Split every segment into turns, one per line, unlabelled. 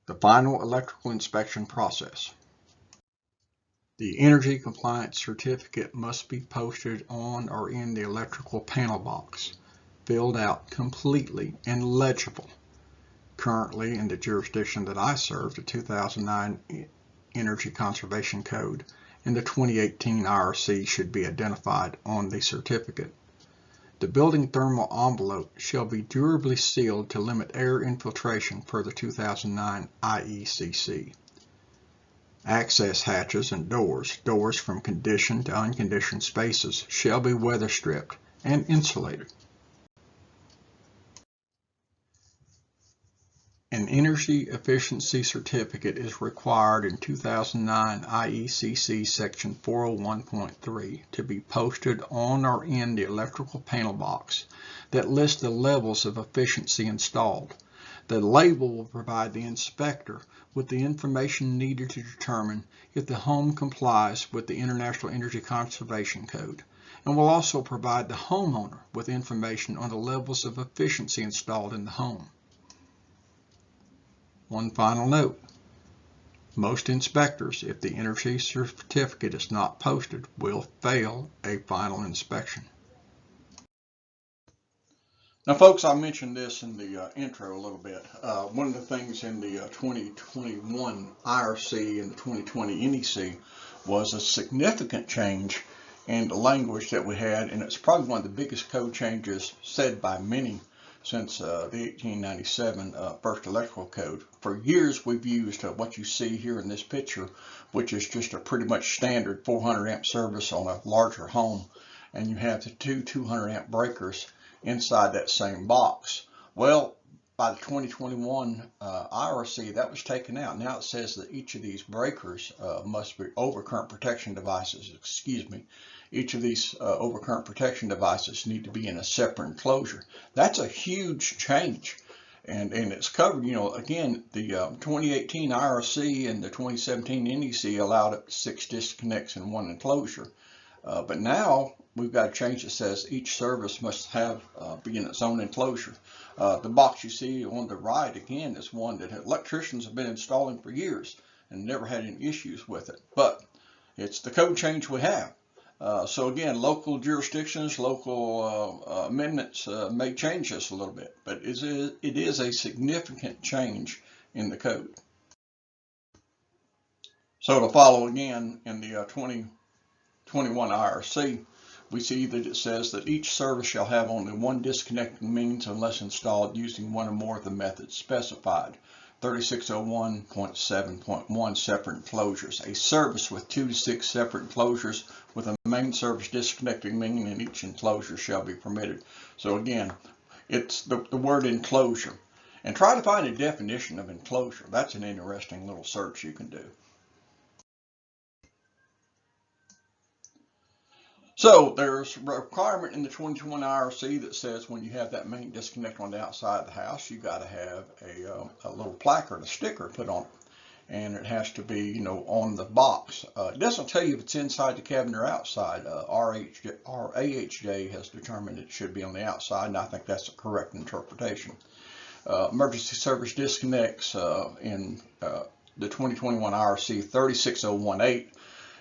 The final electrical inspection process. The energy compliance certificate must be posted on or in the electrical panel box, filled out completely and legible. Currently, in the jurisdiction that I serve, the 2009 Energy Conservation Code and the 2018 IRC should be identified on the certificate. The building thermal envelope shall be durably sealed to limit air infiltration per the 2009 IECC. Access hatches and doors from conditioned to unconditioned spaces shall be weather stripped and insulated. An energy efficiency certificate is required in 2009 IECC section 401.3 to be posted on or in the electrical panel box that lists the levels of efficiency installed. The label will provide the inspector with the information needed to determine if the home complies with the International Energy Conservation Code, and will also provide the homeowner with information on the levels of efficiency installed in the home. One final note: most inspectors, if the energy certificate is not posted, will fail a final inspection. Now, folks, I mentioned this in the intro a little bit. One of the things in the 2021 IRC and the 2020 NEC was a significant change in the language that we had, and it's probably one of the biggest code changes said by many since the 1897 First Electrical Code. For years, we've used what you see here in this picture, which is just a pretty much standard 400 amp service on a larger home, and you have the two 200 amp breakers inside that same box. Well, by the 2021 IRC, that was taken out. Now it says that each of these breakers must be overcurrent protection devices. Each of these overcurrent protection devices need to be in a separate enclosure. That's a huge change, and it's covered. You know, again, the 2018 IRC and the 2017 NEC allowed up to 6 disconnects in one enclosure, but now we've got a change that says each service must have be in its own enclosure. The box you see on the right, again, is one that electricians have been installing for years and never had any issues with it, but it's the code change we have. So again, local jurisdictions, local amendments may change this a little bit, but it is a significant change in the code. So to follow again in the 2021 IRC, we see that it says that each service shall have only one disconnecting means unless installed using one or more of the methods specified. 3601.7.1 separate enclosures. A service with 2 to 6 separate enclosures with a main service disconnecting mean in each enclosure shall be permitted. So again, it's the word enclosure. And try to find a definition of enclosure. That's an interesting little search you can do. So there's a requirement in the 2021 IRC that says when you have that main disconnect on the outside of the house, you got to have a little placard, a sticker put on it, and it has to be, you know, on the box. It doesn't tell you if it's inside the cabinet or outside. Our AHJ has determined it should be on the outside, and I think that's a correct interpretation. Emergency service disconnects in the 2021 IRC 36018.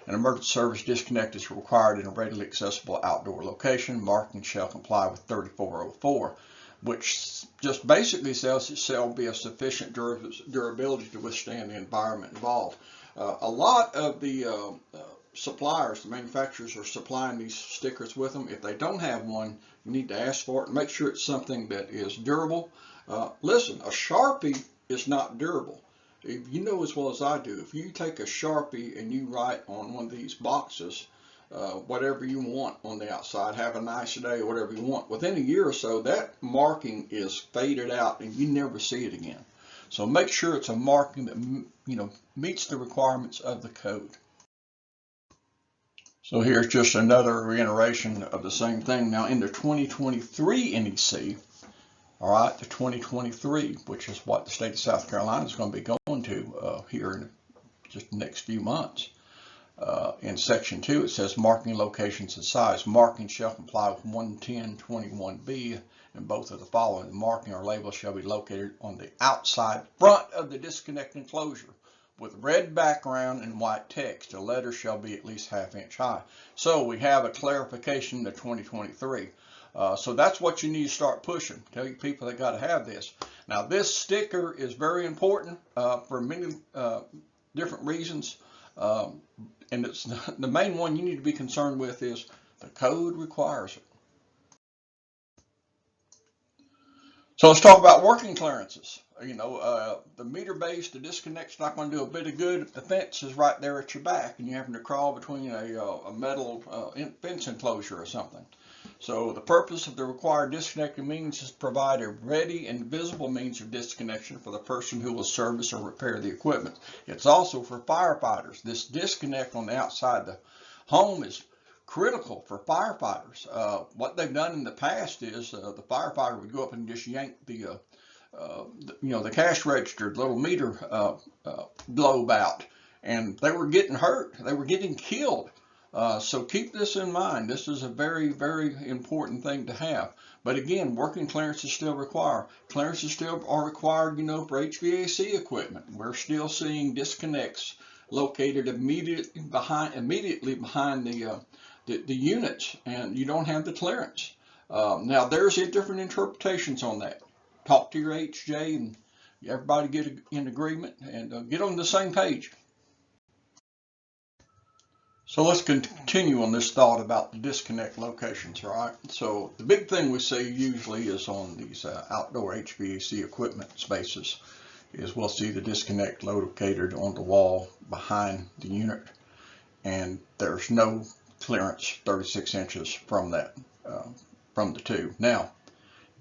An emergency service disconnect is required in a readily accessible outdoor location. Marking shall comply with 3404, which just basically says it shall be a sufficient durability to withstand the environment involved. A lot of the suppliers, the manufacturers, are supplying these stickers with them. If they don't have one, you need to ask for it and make sure it's something that is durable. Listen, a Sharpie is not durable. You know as well as I do, if you take a Sharpie and you write on one of these boxes, whatever you want on the outside, have a nice day or whatever you want, within a year or so, that marking is faded out and you never see it again. So make sure it's a marking that, you know, meets the requirements of the code. So here's just another reiteration of the same thing. Now in the 2023 NEC, all right, the 2023, which is what the state of South Carolina is going to be going to here in just the next few months. In section 2, it says marking locations and size. Marking shall comply with 110.21b, and both of the following. The marking or label shall be located on the outside front of the disconnect enclosure with red background and white text. The letter shall be at least ½ inch high. So we have a clarification to 2023. So that's what you need to start pushing. Tell your people they got to have this. Now this sticker is very important for many different reasons. And it's the main one you need to be concerned with is the code requires it. So let's talk about working clearances. You know, the meter base, the disconnect's not going to do a bit of good if the fence is right there at your back and you're having to crawl between a metal fence enclosure or something. So the purpose of the required disconnecting means is to provide a ready and visible means of disconnection for the person who will service or repair the equipment. It's also for firefighters. This disconnect on the outside the home is critical for firefighters. What they've done in the past is the firefighter would go up and just yank the cash register, the little meter globe out, and they were getting hurt. They were getting killed. So keep this in mind. This is a very, very important thing to have. But again, working clearances still require. Clearances still are required, you know, for HVAC equipment. We're still seeing disconnects located immediately behind the units, and you don't have the clearance. Now there's different interpretations on that. Talk to your HJ and everybody get in agreement and get on the same page. So let's continue on this thought about the disconnect locations, right? So the big thing we see usually is on these outdoor HVAC equipment spaces is we'll see the disconnect located on the wall behind the unit, and there's no clearance 36 inches from that, from the two. Now,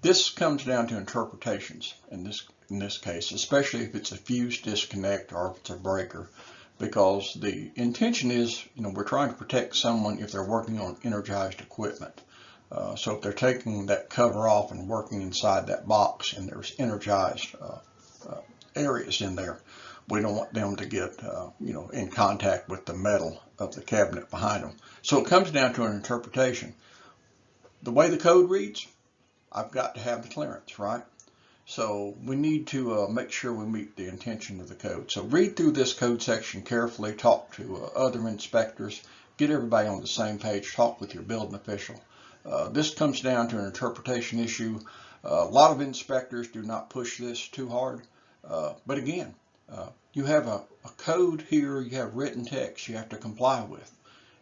this comes down to interpretations in this case, especially if it's a fuse disconnect or if it's a breaker. Because the intention is, you know, we're trying to protect someone if they're working on energized equipment. So if they're taking that cover off and working inside that box and there's energized areas in there, we don't want them to get, in contact with the metal of the cabinet behind them. So it comes down to an interpretation. The way the code reads, I've got to have the clearance, right? So we need to make sure we meet the intention of the code. So read through this code section carefully, talk to other inspectors, get everybody on the same page, talk with your building official. This comes down to an interpretation issue. A lot of inspectors do not push this too hard. But again, you have a code here, you have written text you have to comply with.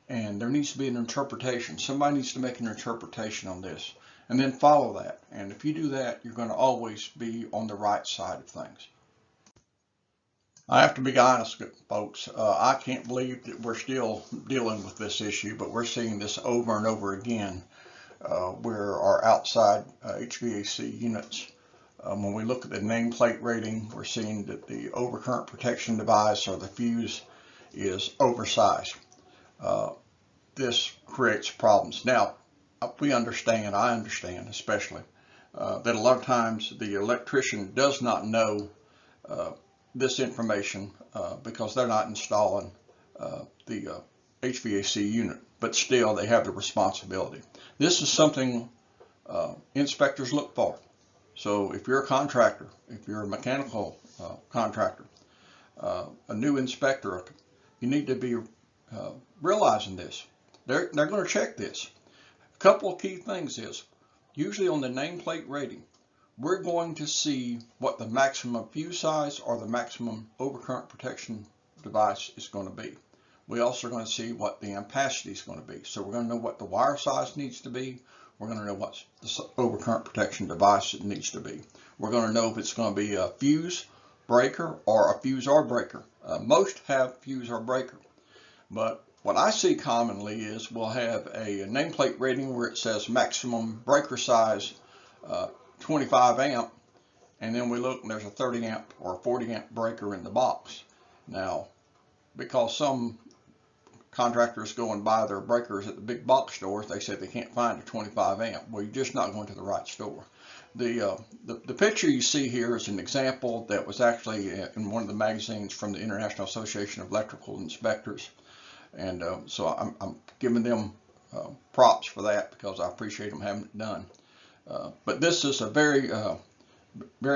And there needs to be an interpretation. Somebody needs to make an interpretation on this. And then follow that. And if you do that, you're going to always be on the right side of things. I have to be honest, folks. I can't believe that we're still dealing with this issue, but we're seeing this over and over again where our outside HVAC units, when we look at the nameplate rating, we're seeing that the overcurrent protection device or the fuse is oversized. This creates problems. Now, I understand especially, that a lot of times the electrician does not know this information because they're not installing the HVAC unit, but still they have the responsibility. This is something inspectors look for. So if you're a contractor, if you're a mechanical contractor, a new inspector, you need to be realizing this. They're going to check this. Couple of key things is, usually on the nameplate rating, we're going to see what the maximum fuse size or the maximum overcurrent protection device is going to be. We also are going to see what the ampacity is going to be. So we're going to know what the wire size needs to be. We're going to know what the overcurrent protection device it needs to be. We're going to know if it's going to be a fuse breaker or a fuse or breaker. Most have fuse or breaker, but what I see commonly is we'll have a nameplate rating where it says maximum breaker size 25 amp, and then we look and there's a 30 amp or 40 amp breaker in the box. Now, because some contractors go and buy their breakers at the big box stores, they say they can't find a 25 amp. Well, you're just not going to the right store. The picture you see here is an example that was actually in one of the magazines from the International Association of Electrical Inspectors. And so I'm giving them props for that because I appreciate them having it done. But this is a very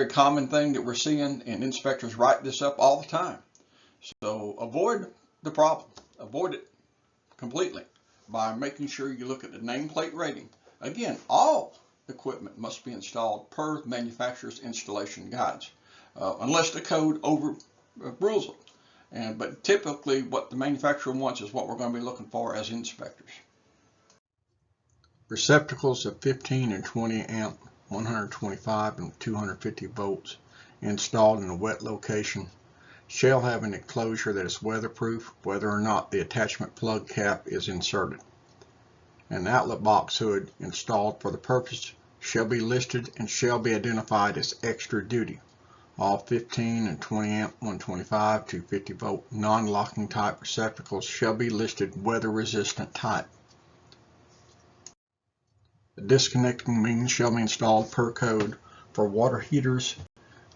common thing that we're seeing, and inspectors write this up all the time. So avoid the problem. Avoid it completely by making sure you look at the nameplate rating. Again, all equipment must be installed per manufacturer's installation guides, unless the code overrules it. But typically what the manufacturer wants is what we're going to be looking for as inspectors. Receptacles of 15 and 20 amp, 125 and 250 volts installed in a wet location shall have an enclosure that is weatherproof whether or not the attachment plug cap is inserted. An outlet box hood installed for the purpose shall be listed and shall be identified as extra duty. All 15 and 20 amp, 125, 250 volt non-locking type receptacles shall be listed weather resistant type. The disconnecting means shall be installed per code for water heaters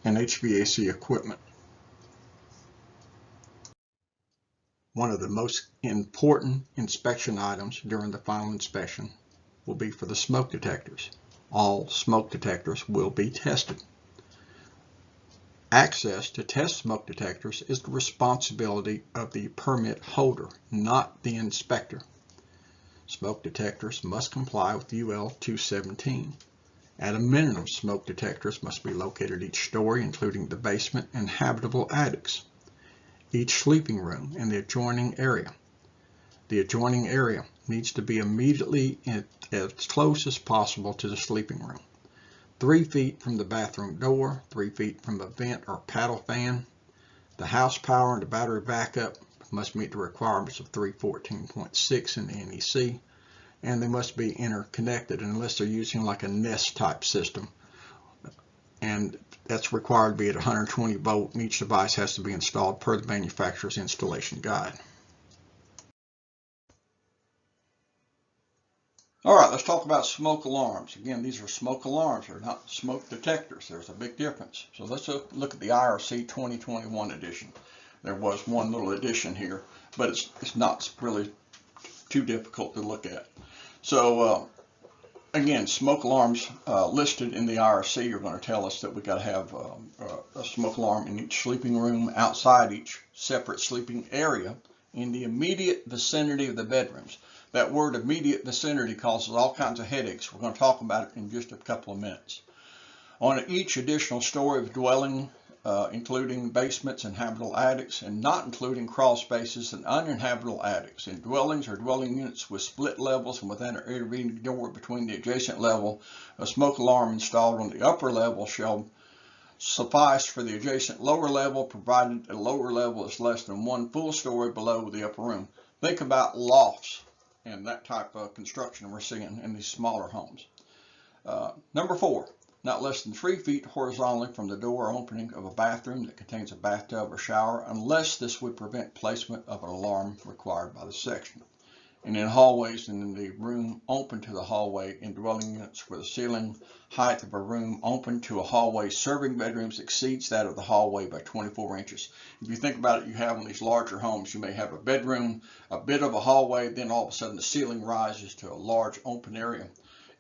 and HVAC equipment. One of the most important inspection items during the final inspection will be for the smoke detectors. All smoke detectors will be tested. Access to test smoke detectors is the responsibility of the permit holder, not the inspector. Smoke detectors must comply with UL 217. At a minimum, smoke detectors must be located each story, including the basement and habitable attics, each sleeping room, and the adjoining area. The adjoining area needs to be immediately as close as possible to the sleeping room. 3 feet from the bathroom door, 3 feet from a vent or paddle fan. The house power and the battery backup must meet the requirements of 314.6 in the NEC, and they must be interconnected unless they're using like a Nest type system. And that's required to be at 120 volt, and each device has to be installed per the manufacturer's installation guide. All right, let's talk about smoke alarms. Again, these are smoke alarms. They're not smoke detectors. There's a big difference. So let's look at the IRC 2021 edition. There was one little addition here, but it's not really too difficult to look at. So again, smoke alarms listed in the IRC are going to tell us that we got to have a smoke alarm in each sleeping room, outside each separate sleeping area, in the immediate vicinity of the bedrooms. That word immediate vicinity causes all kinds of headaches. We're going to talk about it in just a couple of minutes. On each additional story of dwelling, including basements and habitable attics, and not including crawl spaces and uninhabitable attics. In dwellings or dwelling units with split levels and within an intervening door between the adjacent level, a smoke alarm installed on the upper level shall suffice for the adjacent lower level, provided the lower level is less than 1 full story below the upper room. Think about lofts and that type of construction we're seeing in these smaller homes. Number 4, not less than 3 feet horizontally from the door opening of a bathroom that contains a bathtub or shower, unless this would prevent placement of an alarm required by the section. And in hallways and in the room open to the hallway in dwelling units where the ceiling height of a room open to a hallway serving bedrooms exceeds that of the hallway by 24 inches. If you think about it, you have in these larger homes, you may have a bedroom, a bit of a hallway, then all of a sudden the ceiling rises to a large open area.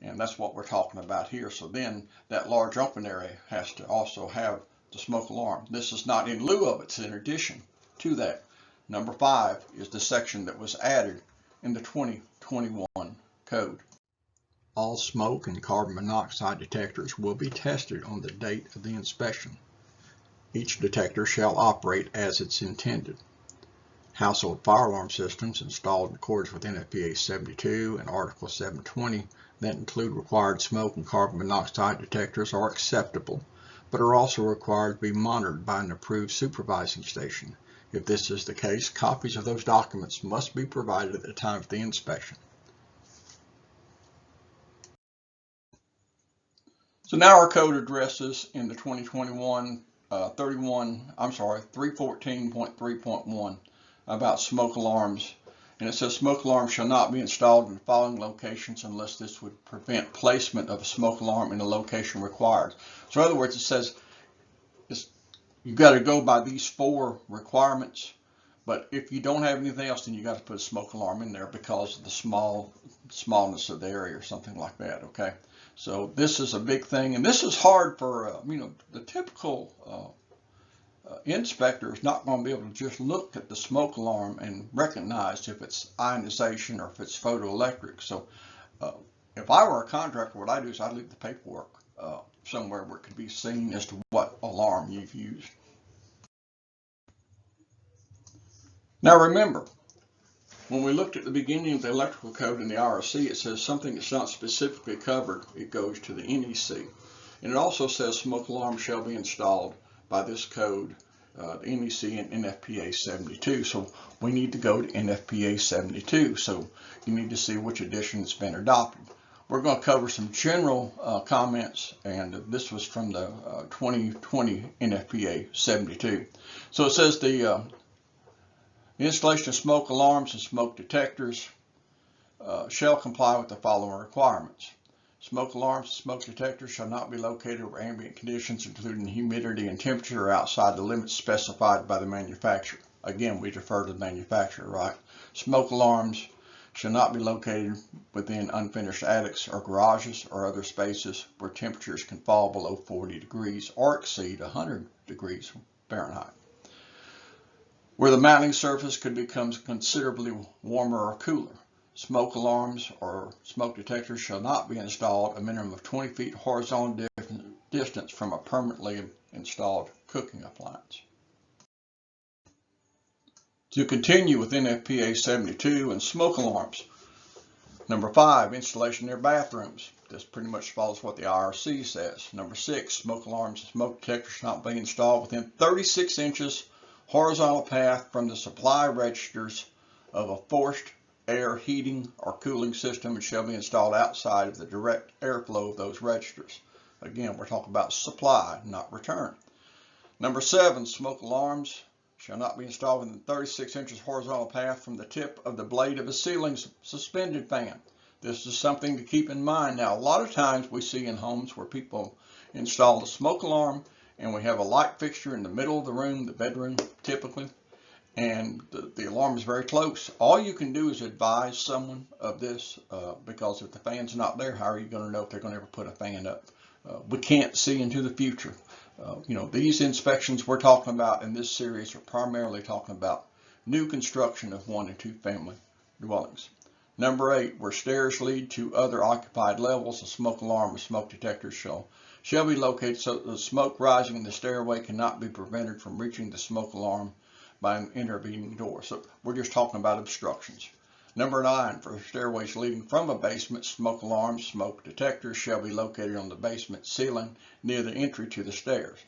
And that's what we're talking about here. So then that large open area has to also have the smoke alarm. This is not in lieu of it, it's in addition to that. Number 5 is the section that was added in the 2021 code. All smoke and carbon monoxide detectors will be tested on the date of the inspection. Each detector shall operate as it's intended. Household fire alarm systems installed in accordance with NFPA 72 and Article 720 that include required smoke and carbon monoxide detectors are acceptable, but are also required to be monitored by an approved supervising station. If this is the case, copies of those documents must be provided at the time of the inspection. So now our code addresses in the 2021 314.3.1 about smoke alarms. And it says smoke alarms shall not be installed in the following locations unless this would prevent placement of a smoke alarm in the location required. So in other words, it says you've got to go by these 4 requirements But if you don't have anything else, then you got to put a smoke alarm in there because of the smallness of the area or something like that. Okay, so this is a big thing, and this is hard for the typical inspector is not going to be able to just look at the smoke alarm and recognize if it's ionization or if it's photoelectric. So if I were a contractor, what I do is I leave the paperwork somewhere where it could be seen as to what alarm you've used. Now remember, when we looked at the beginning of the electrical code in the IRC, it says something that's not specifically covered, it goes to the NEC. And it also says smoke alarms shall be installed by this code, the NEC and NFPA 72. So we need to go to NFPA 72. So you need to see which edition has been adopted. We're going to cover some general comments, and this was from the 2020 NFPA 72. So it says the installation of smoke alarms and smoke detectors shall comply with the following requirements. Smoke alarms and smoke detectors shall not be located where ambient conditions, including humidity and temperature, are outside the limits specified by the manufacturer. Again, we defer to the manufacturer, right? Smoke alarms shall not be located within unfinished attics or garages or other spaces where temperatures can fall below 40 degrees or exceed 100 degrees Fahrenheit. Where the mounting surface could become considerably warmer or cooler. Smoke alarms or smoke detectors shall not be installed a minimum of 20 feet horizontal distance from a permanently installed cooking appliance. To continue with NFPA 72 and smoke alarms. Number 5, installation near bathrooms. This pretty much follows what the IRC says. Number 6, smoke alarms and smoke detectors should not be installed within 36 inches horizontal path from the supply registers of a forced air heating or cooling system and shall be installed outside of the direct airflow of those registers. Again, we're talking about supply, not return. Number 7, smoke alarms shall not be installed within 36 inches horizontal path from the tip of the blade of a ceiling suspended fan. This is something to keep in mind. Now, a lot of times we see in homes where people install the smoke alarm and we have a light fixture in the middle of the room, the bedroom typically, and the alarm is very close. All you can do is advise someone of this because if the fan's not there, how are you going to know if they're going to ever put a fan up? We can't see into the future. These inspections we're talking about in this series are primarily talking about new construction of 1 and 2 family dwellings. Number 8, where stairs lead to other occupied levels, a smoke alarm or smoke detector shall be located so that the smoke rising in the stairway cannot be prevented from reaching the smoke alarm by an intervening door. So we're just talking about obstructions. Number 9, for stairways leading from a basement, smoke alarms, smoke detectors shall be located on the basement ceiling near the entry to the stairs.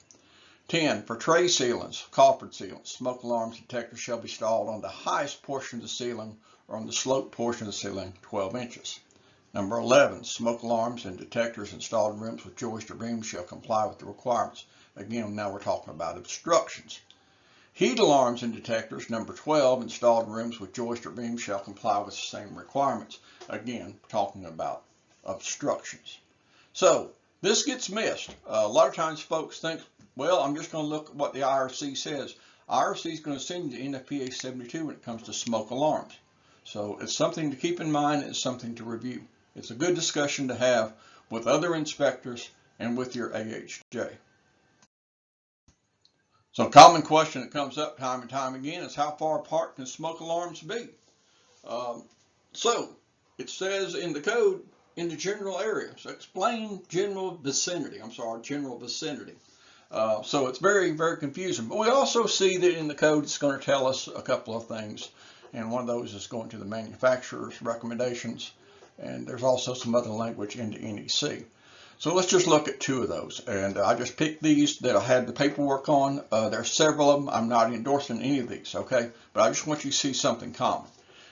10, for tray ceilings, coffered sealants, smoke alarms detectors shall be installed on the highest portion of the ceiling or on the sloped portion of the ceiling 12 inches. Number 11, smoke alarms and detectors installed in rooms with joist or beams shall comply with the requirements. Again, now we're talking about obstructions. Heat alarms and detectors, number 12, installed in rooms with joist or beams shall comply with the same requirements. Again, talking about obstructions. So this gets missed. A lot of times folks think, well, I'm just going to look at what the IRC says. IRC is going to send you to NFPA 72 when it comes to smoke alarms. So it's something to keep in mind. It's something to review. It's a good discussion to have with other inspectors and with your AHJ. So a common question that comes up time and time again is how far apart can smoke alarms be? So it says in the code in the general area. So explain general vicinity. General vicinity. So it's very, very confusing. But we also see that in the code it's going to tell us a couple of things. And one of those is going to the manufacturer's recommendations. And there's also some other language in the NEC. So let's just look at 2 of those. And I just picked these that I had the paperwork on. There's several of them. I'm not endorsing any of these, okay? But I just want you to see something common.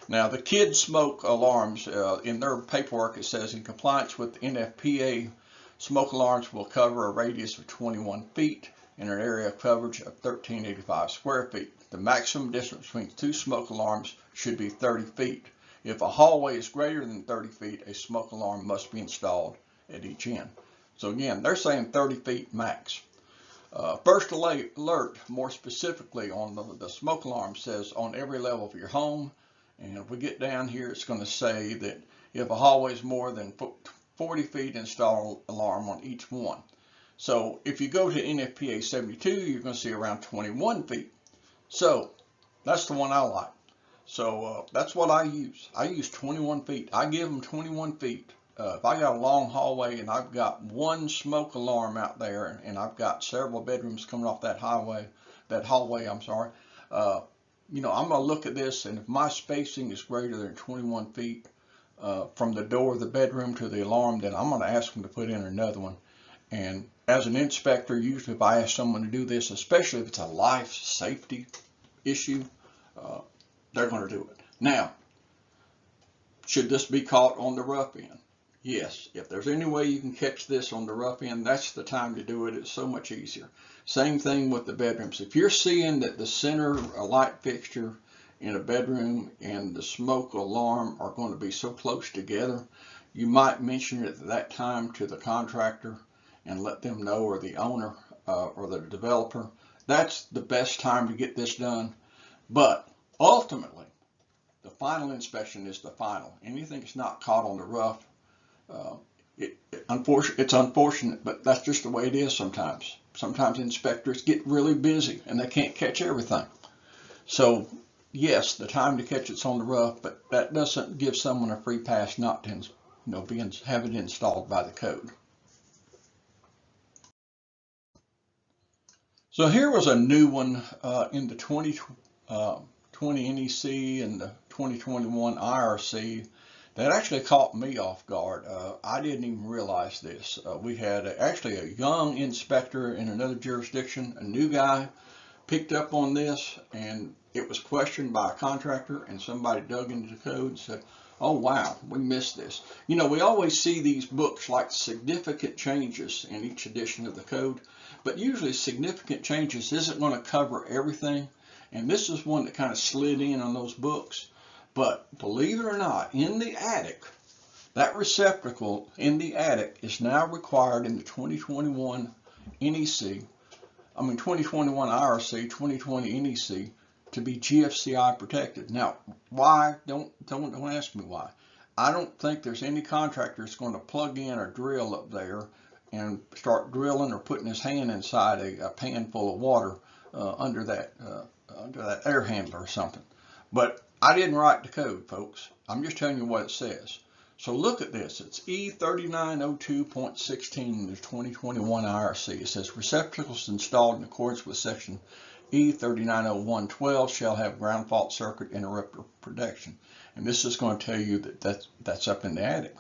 Now, the kid smoke alarms, in their paperwork, it says in compliance with NFPA, smoke alarms will cover a radius of 21 feet in an area of coverage of 1,385 square feet. The maximum distance between 2 smoke alarms should be 30 feet. If a hallway is greater than 30 feet, a smoke alarm must be installed at each end. So again, they're saying 30 feet max. First alert, more specifically on the smoke alarm, says on every level of your home. And if we get down here, it's going to say that if a hallway is more than 40 feet, install alarm on each one. So if you go to NFPA 72, you're going to see around 21 feet. So that's the one I like. So that's what I use. I use 21 feet. I give them 21 feet. If I got a long hallway and I've got one smoke alarm out there and I've got several bedrooms coming off that hallway, I'm sorry, you know, I'm going to look at this, and if my spacing is greater than 21 feet from the door of the bedroom to the alarm, then I'm going to ask them to put in another one. And as an inspector, usually if I ask someone to do this, especially if it's a life safety issue, they're going to do it. Now, should this be caught on the rough end? Yes, if there's any way you can catch this on the rough end, that's the time to do it. It's so much easier. Same thing with the bedrooms. If you're seeing that the center light fixture in a bedroom and the smoke alarm are going to be so close together, you might mention it at that time to the contractor and let them know, or the owner or the developer. That's the best time to get this done. But ultimately, the final inspection is the final. Anything that's not caught on the rough, it's unfortunate, but that's just the way it is sometimes. Sometimes inspectors get really busy and they can't catch everything. So yes, the time to catch it's on the rough, but that doesn't give someone a free pass not to, have it installed by the code. So here was a new one in the 2020 NEC and the 2021 IRC that actually caught me off guard. I didn't even realize this. We had actually a young inspector in another jurisdiction, a new guy, picked up on this, and it was questioned by a contractor, and somebody dug into the code and said, oh wow, we missed this. You know, we always see these books like significant changes in each edition of the code, but usually significant changes isn't going to cover everything, and this is one that kind of slid in on those books. But believe it or not, in the attic, that receptacle in the attic is now required in the 2021 NEC, 2021 IRC, 2020 NEC to be GFCI protected. Now, why? Don't ask me why. I don't think there's any contractor that's going to plug in or drill up there and start drilling or putting his hand inside a pan full of water under that air handler or something. But I didn't write the code, folks. I'm just telling you what it says. So look at this. It's E3902.16 in the 2021 IRC. It says receptacles installed in accordance with section E390112 shall have ground fault circuit interrupter protection. And this is going to tell you that that's up in the attic.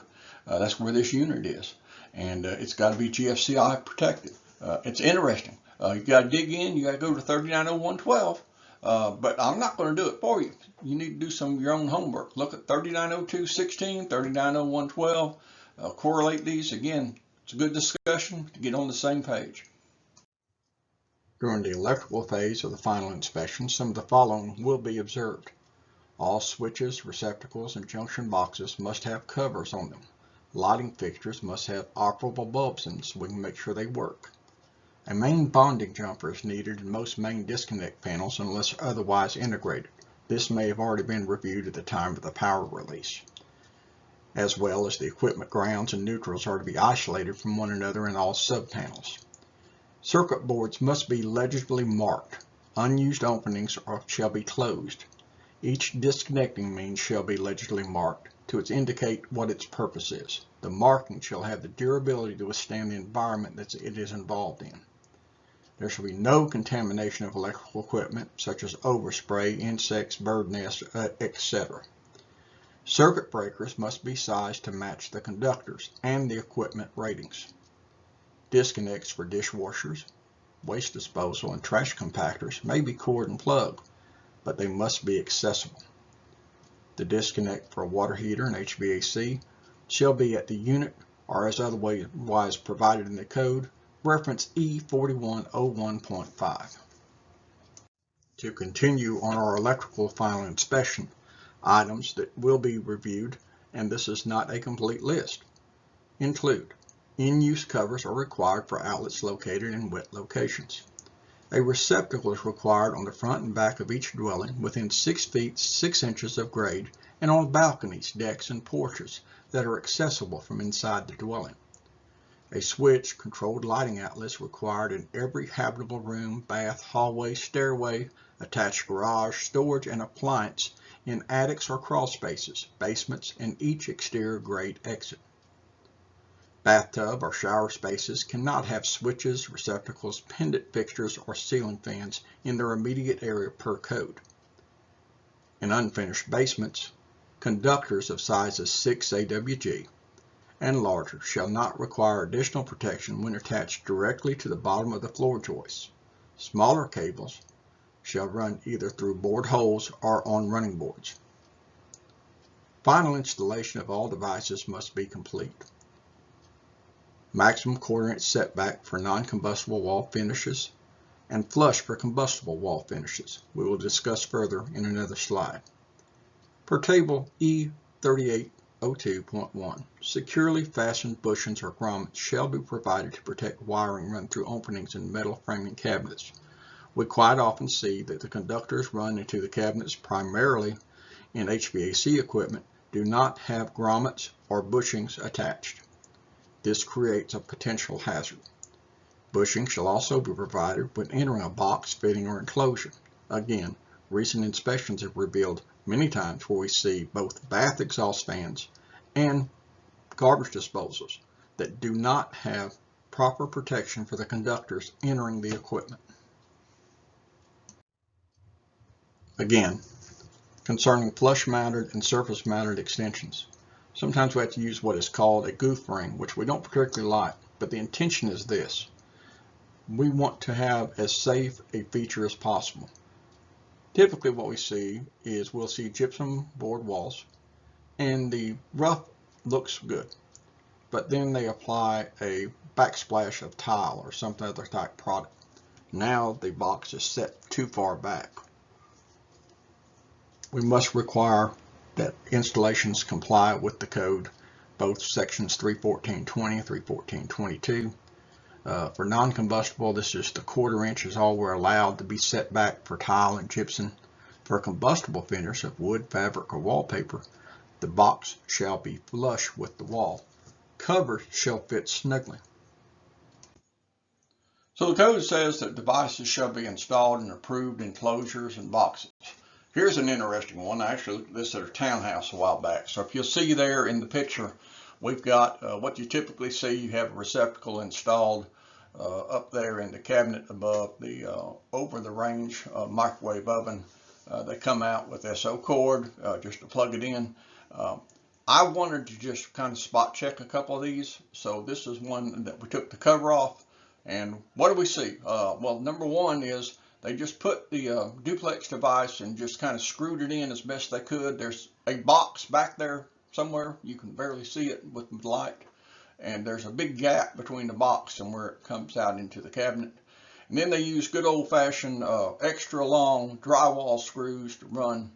That's where this unit is. And it's got to be GFCI protected. It's interesting. You got to dig in. You got to go to 390112. But I'm not going to do it for you. You need to do some of your own homework. Look at 3902.16, 3901.12. Correlate these. Again, it's a good discussion to get on the same page. During the electrical phase of the final inspection, some of the following will be observed. All switches, receptacles, and junction boxes must have covers on them. Lighting fixtures must have operable bulbs in so we can make sure they work. A main bonding jumper is needed in most main disconnect panels unless otherwise integrated. This may have already been reviewed at the time of the power release. As well as the equipment grounds and neutrals are to be isolated from one another in all subpanels. Circuit boards must be legibly marked. Unused openings shall be closed. Each disconnecting means shall be legibly marked to indicate what its purpose is. The marking shall have the durability to withstand the environment that it is involved in. There shall be no contamination of electrical equipment, such as overspray, insects, bird nests, etc. Circuit breakers must be sized to match the conductors and the equipment ratings. Disconnects for dishwashers, waste disposal, and trash compactors may be cord and plug, but they must be accessible. The disconnect for a water heater and HVAC shall be at the unit or as otherwise provided in the code, reference E4101.5. To continue on our electrical final inspection, items that will be reviewed, and this is not a complete list, include In-use covers are required for outlets located in wet locations. A receptacle is required on the front and back of each dwelling within 6 feet 6 inches of grade and on balconies, decks, and porches that are accessible from inside the dwelling. A switch controlled lighting outlet is required in every habitable room, bath, hallway, stairway, attached garage, storage, and appliance in attics or crawl spaces, basements, and each exterior grade exit. Bathtub or shower spaces cannot have switches, receptacles, pendant fixtures, or ceiling fans in their immediate area per code. In unfinished basements, conductors of sizes 6 AWG and larger shall not require additional protection when attached directly to the bottom of the floor joists. Smaller cables shall run either through bored holes or on running boards. Final installation of all devices must be complete. Maximum quarter-inch setback for non-combustible wall finishes and flush for combustible wall finishes. We will discuss further in another slide. Per table E3802.1, securely fastened bushings or grommets shall be provided to protect wiring run through openings in metal framing cabinets. We quite often see that the conductors run into the cabinets primarily in HVAC equipment do not have grommets or bushings attached. This creates a potential hazard. Bushing shall also be provided when entering a box, fitting, or enclosure. Again, recent inspections have revealed many times where we see both bath exhaust fans and garbage disposals that do not have proper protection for the conductors entering the equipment. Again, concerning flush-mounted and surface-mounted extensions. Sometimes we have to use what is called a goof ring, which we don't particularly like, but the intention is this. We want to have as safe a feature as possible. Typically what we see is we'll see gypsum board walls and the rough looks good, but then they apply a backsplash of tile or some other type product. Now the box is set too far back. We must require that installations comply with the code, both sections 314.20 and 314.22. For non-combustible, this is the quarter-inch is all we're allowed to be set back for tile and gypsum. For a combustible finish of wood, fabric, or wallpaper, the box shall be flush with the wall. Covers shall fit snugly. So the code says that devices shall be installed in approved enclosures and boxes. Here's an interesting one. I actually looked at this at a townhouse a while back. So if you'll see there in the picture, we've got what you typically see. You have a receptacle installed up there in the cabinet above the over the range microwave oven. They come out with SO cord just to plug it in. I wanted to just kind of spot check a couple of these. So this is one that we took the cover off. And what do we see? Well, number one is they just put the duplex device and just kind of screwed it in as best they could. There's a box back there somewhere. You can barely see it with the light. And there's a big gap between the box and where it comes out into the cabinet. And then they use good old-fashioned extra long drywall screws to run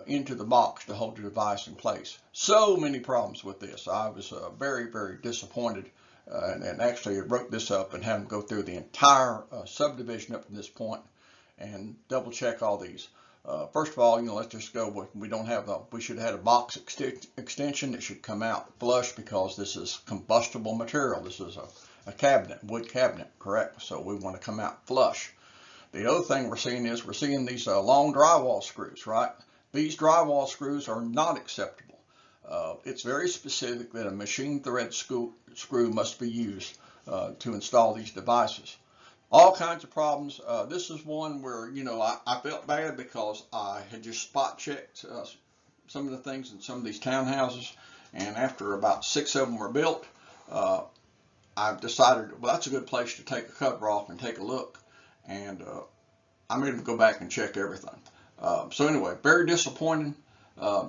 into the box to hold the device in place. So many problems with this. I was very, very disappointed. And actually I wrote this up and had them go through the entire subdivision up to this point and double check all these. First of all, let's just go with, we should have had a box extension that should come out flush because this is combustible material. This is a cabinet, wood cabinet, correct? So we want to come out flush. The other thing we're seeing is these long drywall screws, right? These drywall screws are not acceptable. It's very specific that a machine thread screw must be used to install these devices. All kinds of problems. This is one where, I felt bad because I had just spot checked some of the things in some of these townhouses. And after about 6 of them were built, I've decided, well, that's a good place to take a cover off and take a look. And I made them go back and check everything. So anyway, very disappointing.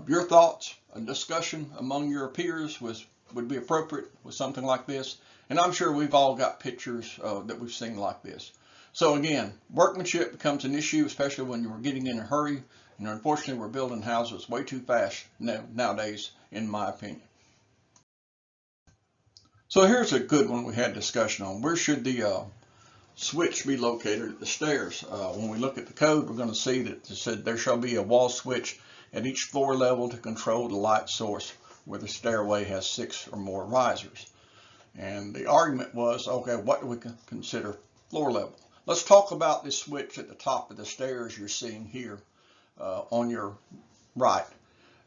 Your thoughts and discussion among your peers would be appropriate with something like this. And I'm sure we've all got pictures that we've seen like this. So again, workmanship becomes an issue, especially when you're getting in a hurry. And unfortunately, we're building houses way too fast nowadays, in my opinion. So here's a good one we had discussion on. Where should the switch be located at the stairs? When we look at the code, we're going to see that it said there shall be a wall switch at each floor level to control the light source where the stairway has 6 or more risers. And the argument was, okay, what do we consider floor level? Let's talk about this switch at the top of the stairs you're seeing here on your right.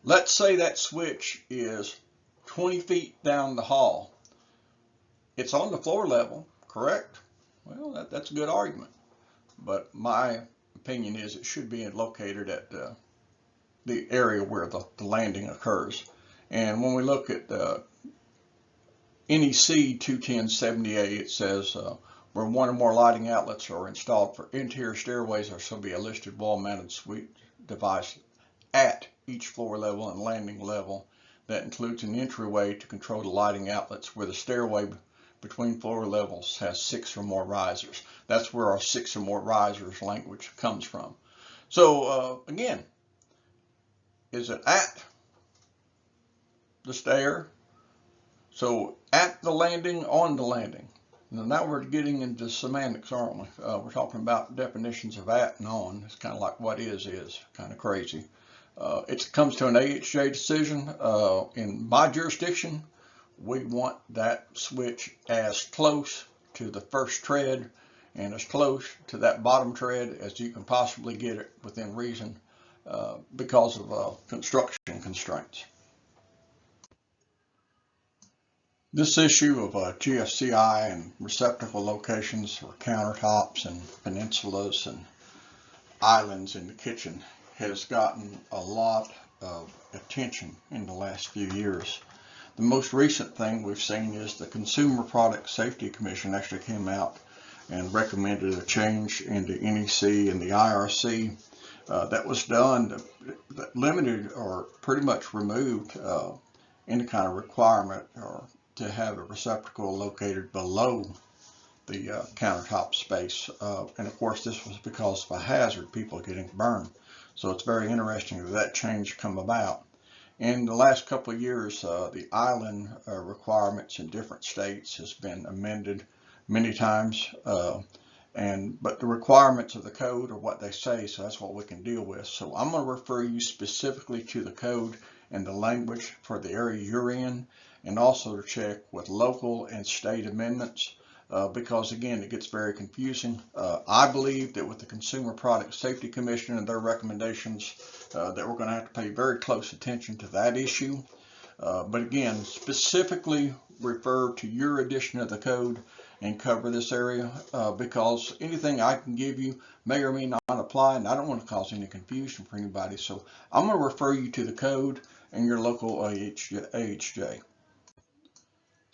Let's say that switch is 20 feet down the hall. It's on the floor level, correct? Well, that's a good argument. But my opinion is it should be located at the area where the landing occurs. And when we look at NEC 21070A, it says where one or more lighting outlets are installed for interior stairways, there shall be a listed wall-mounted switch device at each floor level and landing level that includes an entryway to control the lighting outlets where the stairway between floor levels has 6 or more risers. That's where our 6 or more risers language comes from. So again, is it at the stair? So at the landing, on the landing. Now we're getting into semantics, aren't we? We're talking about definitions of at and on. It's kind of like what is kind of crazy. It comes to an AHJ decision. In my jurisdiction, we want that switch as close to the first tread and as close to that bottom tread as you can possibly get it within reason because of construction constraints. This issue of GFCI and receptacle locations for countertops and peninsulas and islands in the kitchen has gotten a lot of attention in the last few years. The most recent thing we've seen is the Consumer Product Safety Commission actually came out and recommended a change in the NEC and the IRC that was done that limited or pretty much removed any kind of requirement or to have a receptacle located below the countertop space. And of course this was because of a hazard, people getting burned. So it's very interesting that change come about. In the last couple of years, the island requirements in different states has been amended many times. But the requirements of the code are what they say, so that's what we can deal with. So I'm going to refer you specifically to the code and the language for the area you're in, and also to check with local and state amendments because again it gets very confusing. I believe that with the Consumer Product Safety Commission and their recommendations that we're going to have to pay very close attention to that issue. But again, specifically refer to your edition of the code and cover this area because anything I can give you may or may not apply, and I don't want to cause any confusion for anybody. So I'm going to refer you to the code and your local AHJ.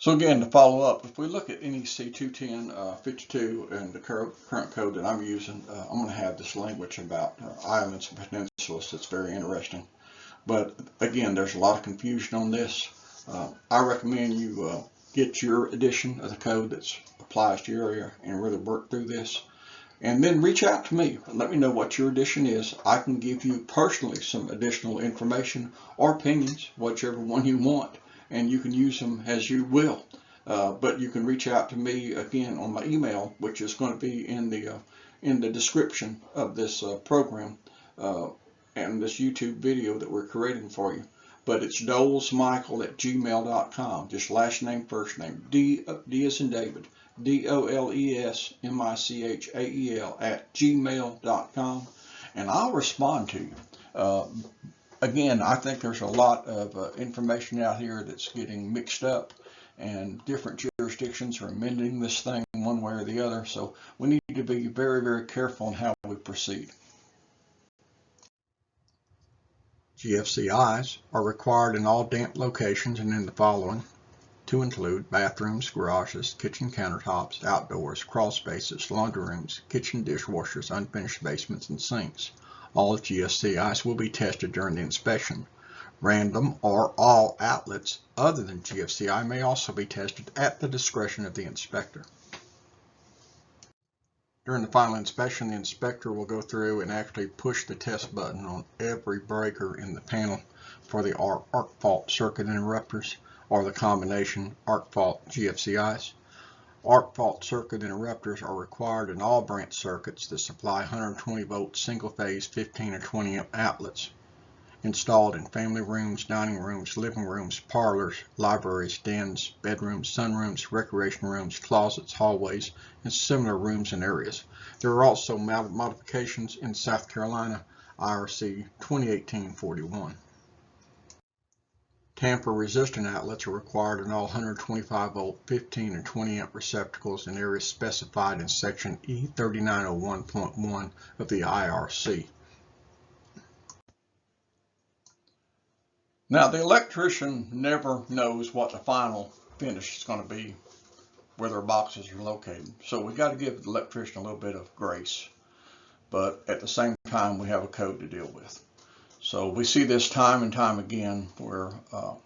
So again, to follow up, if we look at NEC 21052 and the current code that I'm using, I'm going to have this language about islands and peninsulas that's very interesting. But again, there's a lot of confusion on this. I recommend you get your edition of the code that applies to your area and really work through this. And then reach out to me and let me know what your edition is. I can give you personally some additional information or opinions, whichever one you want, and you can use them as you will. But you can reach out to me again on my email, which is going to be in the description of this program and this YouTube video that we're creating for you. But it's dolesmichael@gmail.com. Just last name, first name. D as in David. DOLESMICHAEL@gmail.com. And I'll respond to you. Again, I think there's a lot of information out here that's getting mixed up, and different jurisdictions are amending this thing one way or the other. So we need to be very, very careful in how we proceed. GFCIs are required in all damp locations and in the following, to include bathrooms, garages, kitchen countertops, outdoors, crawl spaces, laundry rooms, kitchen dishwashers, unfinished basements, and sinks. All GFCIs will be tested during the inspection. Random or all outlets other than GFCI may also be tested at the discretion of the inspector. During the final inspection, the inspector will go through and actually push the test button on every breaker in the panel for the arc fault circuit interrupters. or the combination arc fault GFCIs. Arc fault circuit interrupters are required in all branch circuits that supply 120 volt single phase 15 or 20 amp outlets, installed in family rooms, dining rooms, living rooms, parlors, libraries, dens, bedrooms, sunrooms, recreation rooms, closets, hallways, and similar rooms and areas. There are also modifications in South Carolina IRC 2018-41. Tamper-resistant outlets are required in all 125 volt 15 and 20 amp receptacles in areas specified in section E3901.1 of the IRC. Now, the electrician never knows what the final finish is going to be where their boxes are located. So we got to give the electrician a little bit of grace. But at the same time, we have a code to deal with. So we see this time and time again where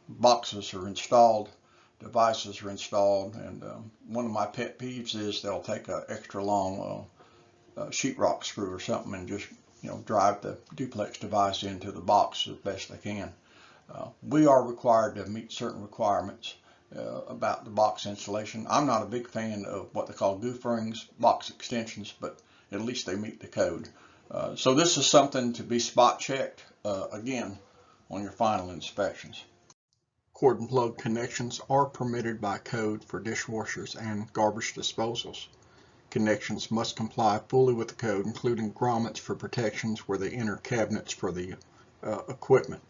boxes are installed, devices are installed, and one of my pet peeves is they'll take an extra long sheetrock screw or something and just drive the duplex device into the box as best they can. We are required to meet certain requirements about the box installation. I'm not a big fan of what they call goof rings, box extensions, but at least they meet the code. So this is something to be spot checked again on your final inspections. Cord and plug connections are permitted by code for dishwashers and garbage disposals. Connections must comply fully with the code, including grommets for protections where they enter cabinets for the equipment.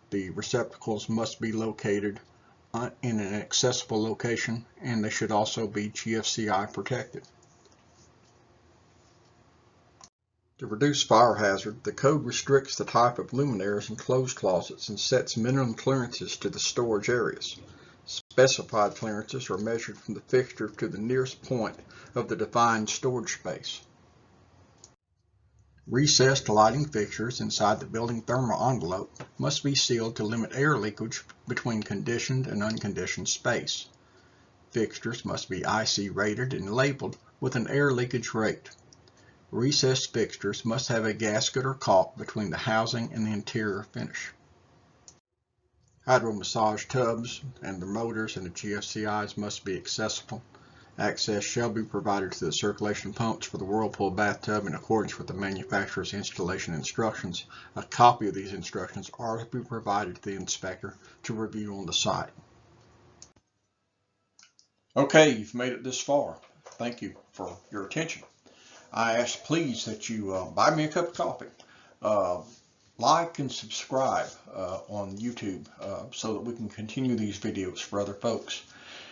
The receptacles must be located in an accessible location, and they should also be GFCI protected. To reduce fire hazard, the code restricts the type of luminaires in closed closets and sets minimum clearances to the storage areas. Specified clearances are measured from the fixture to the nearest point of the defined storage space. Recessed lighting fixtures inside the building thermal envelope must be sealed to limit air leakage between conditioned and unconditioned space. Fixtures must be IC rated and labeled with an air leakage rate. Recessed fixtures must have a gasket or caulk between the housing and the interior finish. Hydro massage tubs and the motors and the GFCIs must be accessible. Access shall be provided to the circulation pumps for the Whirlpool bathtub in accordance with the manufacturer's installation instructions. A copy of these instructions are to be provided to the inspector to review on the site. Okay, you've made it this far. Thank you for your attention. I ask please that you buy me a cup of coffee, like and subscribe on YouTube so that we can continue these videos for other folks.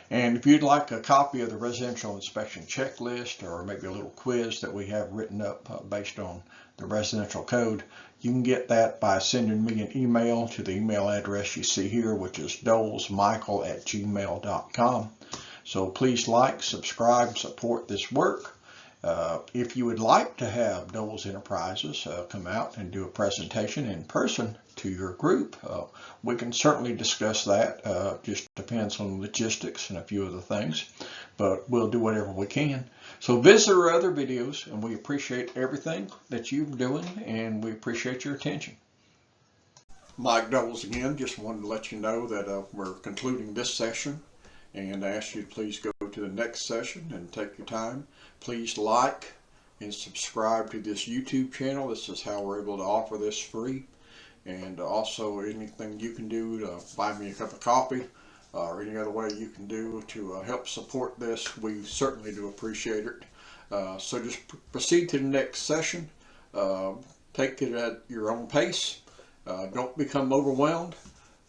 And if you'd like a copy of the residential inspection checklist or maybe a little quiz that we have written up based on the residential code, you can get that by sending me an email to the email address you see here, which is dolesmichael@gmail.com. So please like, subscribe, support this work. If you would like to have Doles Enterprises come out and do a presentation in person to your group, we can certainly discuss that. Just depends on logistics and a few other things, but we'll do whatever we can. So visit our other videos, and we appreciate everything that you're doing, and we appreciate your attention. Mike Doles again. Just wanted to let you know that we're concluding this session, and I ask you to please go to the next session and take your time. Please like and subscribe to this YouTube channel. This is how we're able to offer this free. And also anything you can do to buy me a cup of coffee or any other way you can do to help support this, we certainly do appreciate it. So just proceed to the next session. Take it at your own pace. Don't become overwhelmed.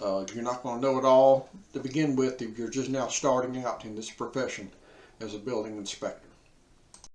You're not going to know it all to begin with if you're just now starting out in this profession as a building inspector.